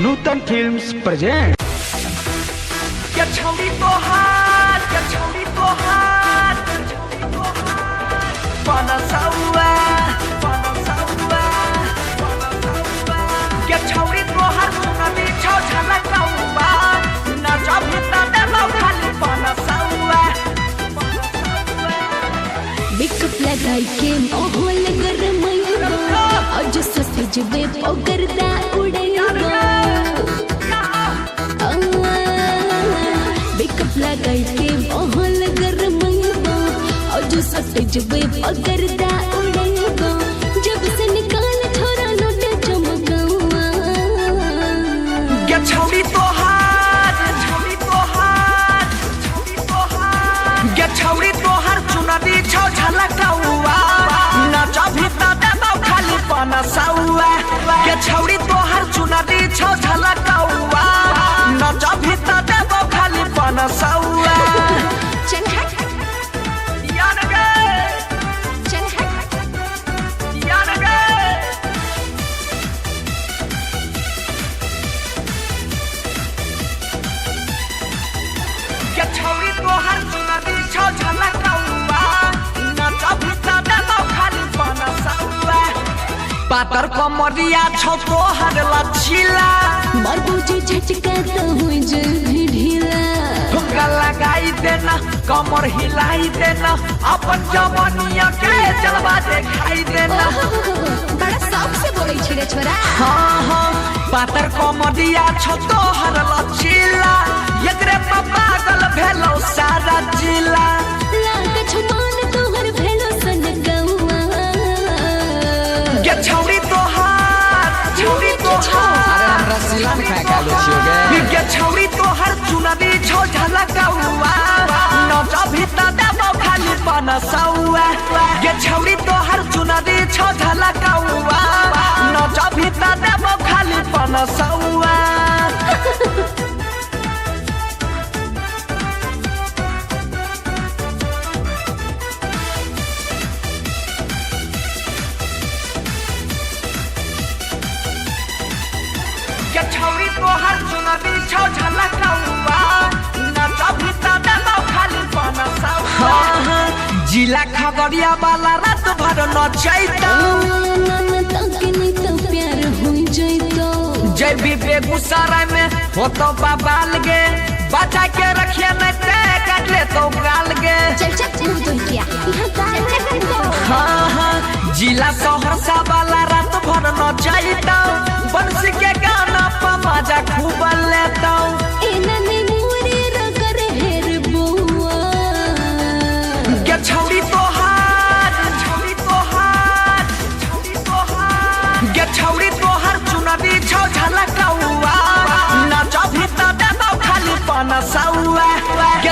नूतन films present makeup लगाई के माहौल गरमैबा आज सजबे पगरदा उड़ैबा मेकअप लगाई के माहौल गरमैबा आज सजबे पगरदा उड़ैबा जब से निकाल छोरा नोट चमकौआ क्या छौरी तोहार क्या छौरी तोहार चुनरी छौ झलकौआ नाचा भीता देबौ खाली पनसौआ क्या छौरी तोहार चुनरी छौ झलकौआ नाचा भीता देबौ खाली पनसौआ चल हट यार गे चल हट यार गे क्या छौरी तोहार चुनरी छौ झलकौआ नाचा भीता देबौ खाली पनसौआ पातर कमरिया छौ तोहर लचीला मरबूजी झटका तो हुई जल्दी ढीला ठुमका लगाई देना कमर हिलाई देना अपन जवानिया के जलवा दिखाई देना बड़ा शौक से बोलै छी रे छोरा हाँ हाँ पातर कमरिया छौ तोहर लचीला एकरे पागल भेलौ सारा जिला लाग छमान तोहर भेलो सन गौआ के छौरी तोहार अरे हम रसीला में खाए कालो छियोगे के छौरी तोहर चुनरी छौ झलकौआ नचा भीता देबौ खाली पनसौआ के छौरी तोहर चुनरी छौ झलकौआ नचा भीता देबौ खाली पनसौआ के छौरी तोहर चुनरी छौ झलकौआ नचा भीता देबौ खाली पनसौआ जिला खगड़िया वाला रात भर नचैतौ तक नहीं तो प्यार हुई जइतो जय भी बेगूसराय में हो तो बाबाल गे बचा के रखिए नहीं ते काट ले तो गाल गे चल चल मुंह धोई किया यहां गाल कर दो हाँ हाँ जिला सहरसा वाला रात भर नचैतौ बंसी के गाना पर मजा खूब लेतौ एना ने मोरे रगर हेर बुआ के छौरी तोहार के छौरी तोहार चुनरी छौ झलकौआ नाचा भीता देबौ खाली पनसौआ के